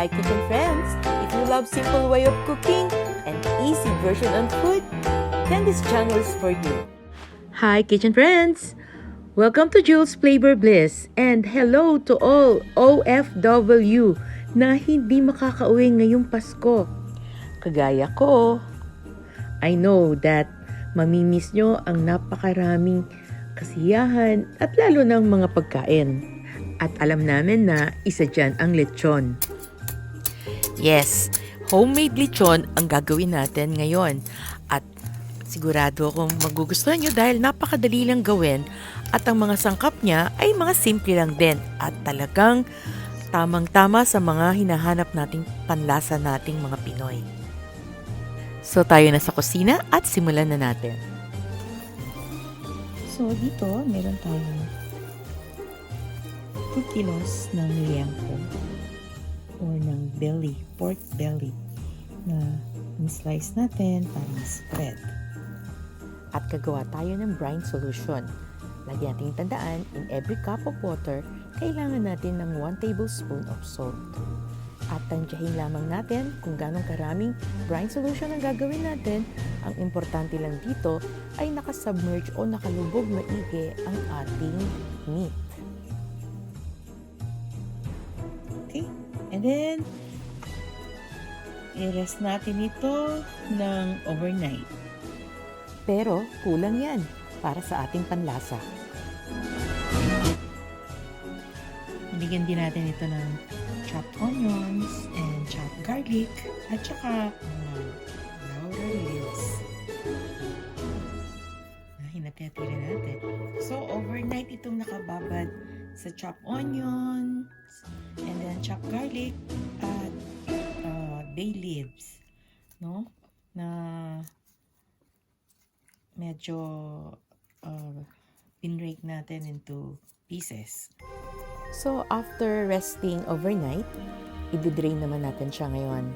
Hi kitchen friends! If you love simple way of cooking and easy version on food, then this channel is for you. Hi kitchen friends! Welcome to Jules Flavor Bliss and hello to all OFW na hindi makakauwi ngayong Pasko. Kagaya ko, I know that mamimiss nyo ang napakaraming kasiyahan at lalo ng mga pagkain. At alam namin na isa dyan ang lechon. Yes, homemade lechon ang gagawin natin ngayon. At sigurado akong magugustuhan nyo dahil napakadali lang gawin at ang mga sangkap niya ay mga simple lang din at talagang tamang-tama sa mga hinahanap nating panlasa nating mga Pinoy. So tayo na sa kusina at simulan na natin. So dito meron tayong 2 kilos ng liempo or ng belly, pork belly na slice natin para spread. At gagawa tayo ng brine solution. Lagi nating tandaan, in every cup of water, kailangan natin ng 1 tablespoon of salt. At tansyahin lamang natin kung ganong karaming brine solution ang gagawin natin. Ang importante lang dito ay nakasubmerge o nakalubog maigi ang ating meat. Okay, and then i-rest natin ito ng overnight. Pero kulang yan para sa ating panlasa. Bigyan din natin ito ng chopped onions and chopped garlic at saka laurel leaves. Hinati-hati natin. So overnight itong nakababad sa chopped onions and then chopped garlic at bay leaves, no? Na medyo pinrake natin into pieces. So after resting overnight, i-drain naman natin siya ngayon.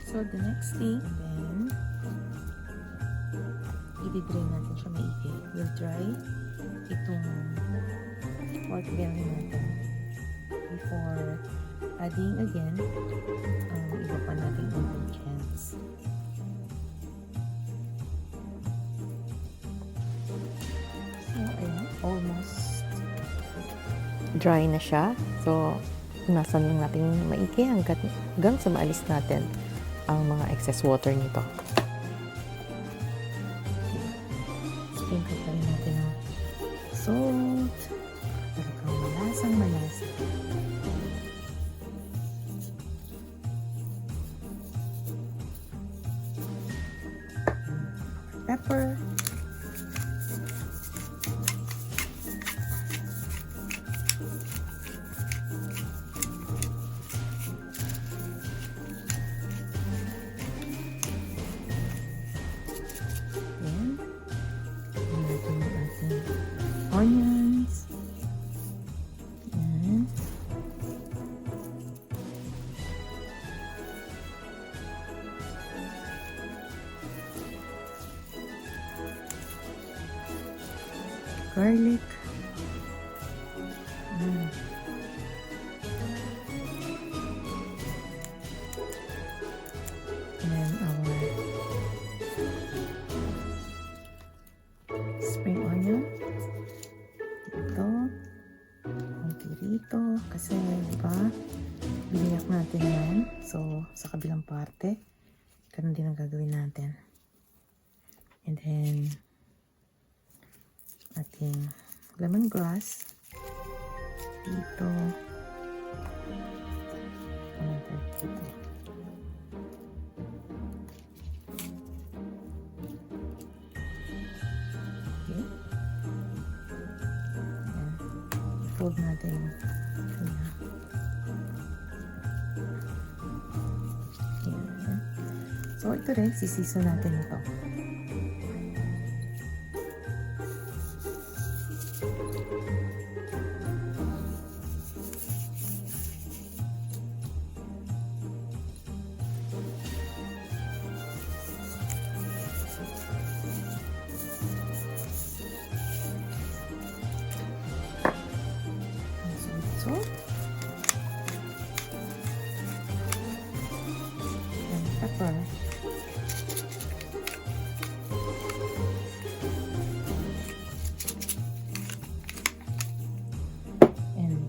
So the next thing, then i-drain natin siya maigi. We'll dry itong pork belly natin before adding again iba pa nating ingredients. So ayan, almost dry na siya. So punasan lang natin maigi hanggang sa maalis natin ang mga excess water nito. Sprinkle pa rin natin ng salt. Talagang malasang-malasa. Pepper. Onions. And garlic. And then our spring onion. Dito kasi diba biniyak natin yan, so sa kabilang parte ganun din ang gagawin natin. And then ating lemongrass dito dito. Fold natin. Ayan. So, ito rin, sisiso natin ito.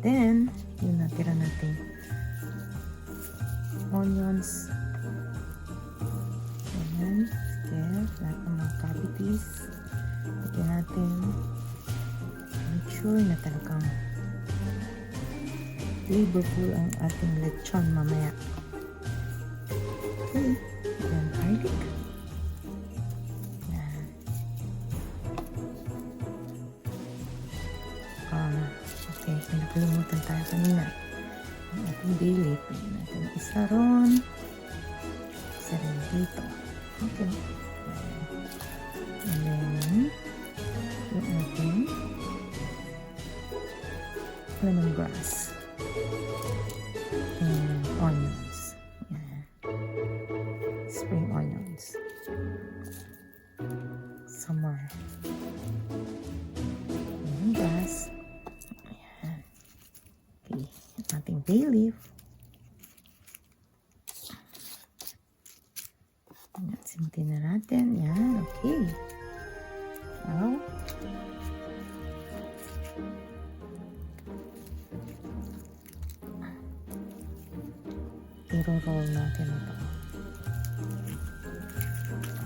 then, yung natira natin onions. Ayan. Sige, lahat ng mga cavities. Lagyan natin. Make sure na talagang flavorful ang ating lechon mamaya. Okay. Then, garlic. Ayan. Okay, may nakalimutan tayo kanina. Ang ating bay leaf. Pwede natin isa ron. Isa rin dito. Okay. And then, yung ating lemongrass. And onions. Ayan. Spring onions. Some more lemongrass. Ayan. Okay. Yung ating bay leaf. Simtin na natin. Yan. Okay. Now, i-roll natin ito.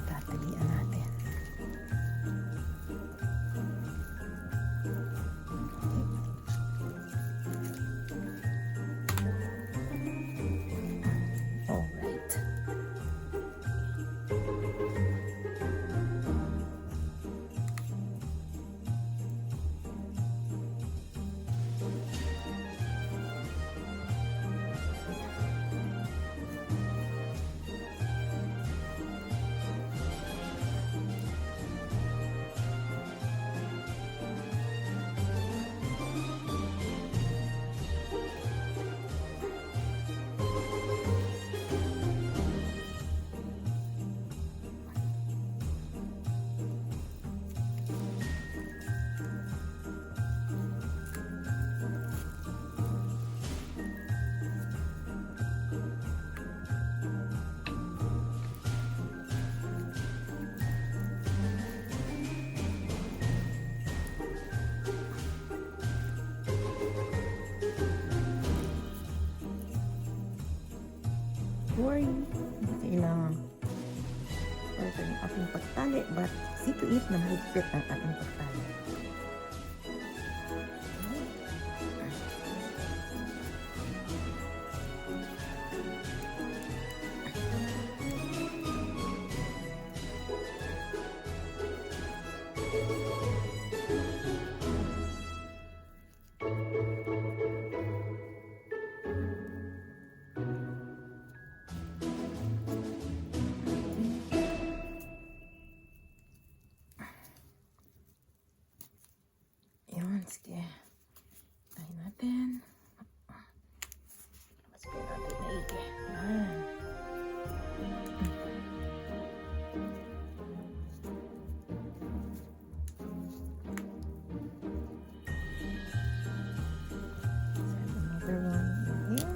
Tatalian natin. Alright. Worry, hindi kailangan ito yung ating pagtali, but see to it na mahigpit ang ating pagtali. Sige. Tayo natin. Masipin natin na ike. Ayan. Set another one in here.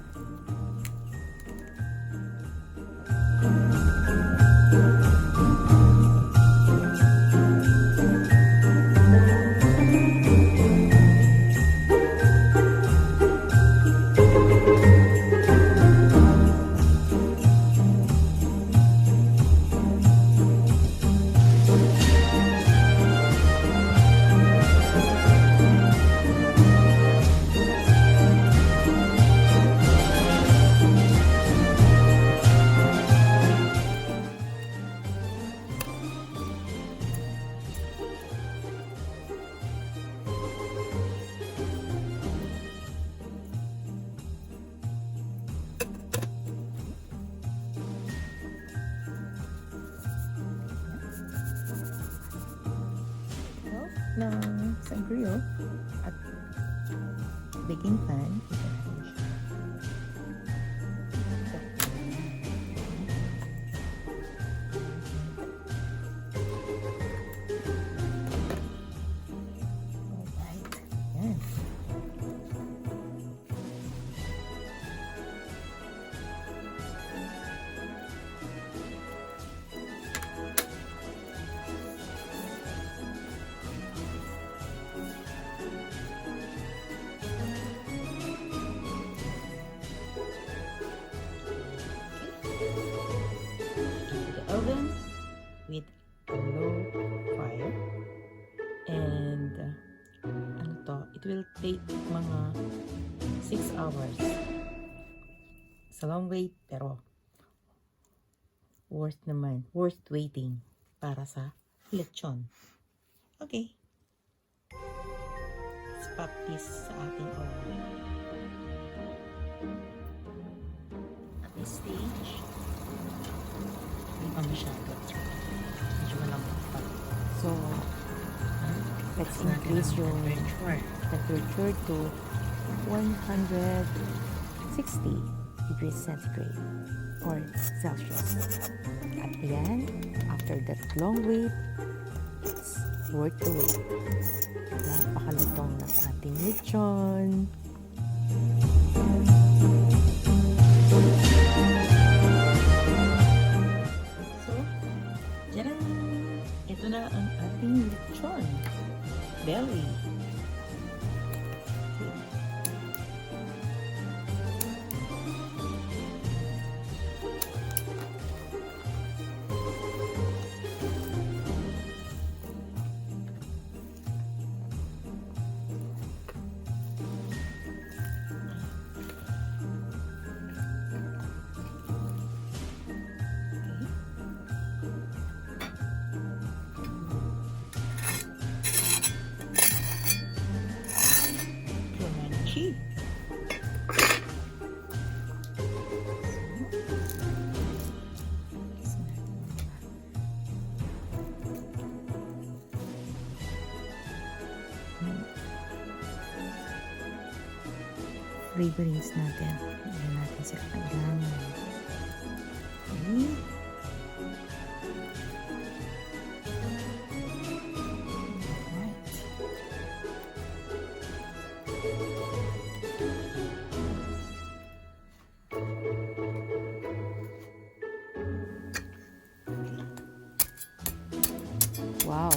Ng sa grill at baking pan. Alright. Yan. with a low fire. And it will take mga 6 hours. It's a long wait, pero worth naman. Worth waiting para sa lechon. Okay. Let's pop this sa ating oven. At this stage, hindi pa masyado. Medyo malambot pa. So, let's increase yung temperature to 160 degrees centigrade or Celsius. At yan, after that long wait, it's worth the wait. Napakalutong ng ating lechon. So, dyan, ito na ang ating lechon. Belly. Flavorings natin. Ayan natin sa kailangan. Okay. Alright. Wow!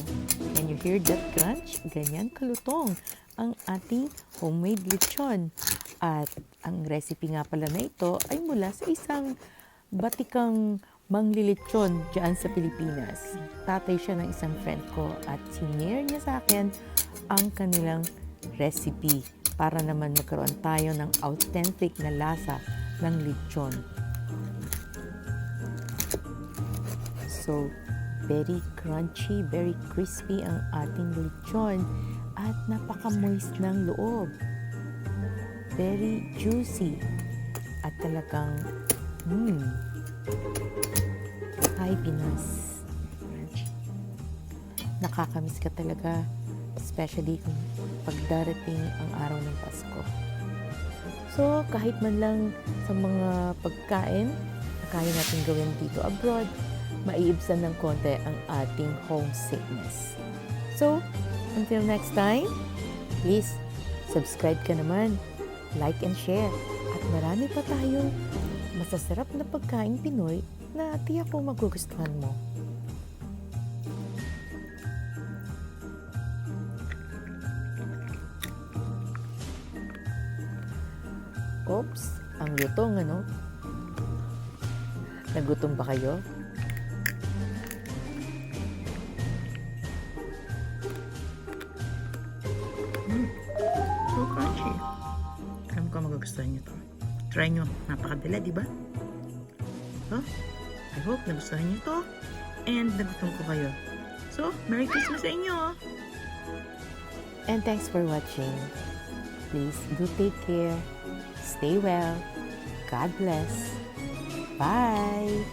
Can you hear that crunch? Ganyan kalutong ang ating homemade lechon. At ang recipe nga pala na ito ay mula sa isang batikang manglilechon dyan sa Pilipinas. Tatay siya ng isang friend ko at sinare niya sa akin ang kanilang recipe para naman magkaroon tayo ng authentic na lasa ng lechon. So, very crunchy, very crispy ang ating lechon at napaka-moist ng loob. Very juicy at talagang Thai Pinas. Nakakamiss ka talaga, especially kung pagdarating ang araw ng Pasko. So, kahit man lang sa mga pagkain na kaya natin gawin dito abroad, maiibsan ng konti ang ating homesickness. So, until next time, please subscribe ka naman, like and share. At marami pa tayong masasarap na pagkain Pinoy na tiyak ko magugustuhan mo. Oops, ang lutong ano? Nagutom ba kayo? So crunchy. Alam ko magugustuhan nyo to. Try nyo. Napakadala, di ba? So, I hope nagustuhan nyo to. And nagutom ko kayo. So, Merry Christmas sa inyo! And thanks for watching. Please do take care. Stay well. God bless. Bye!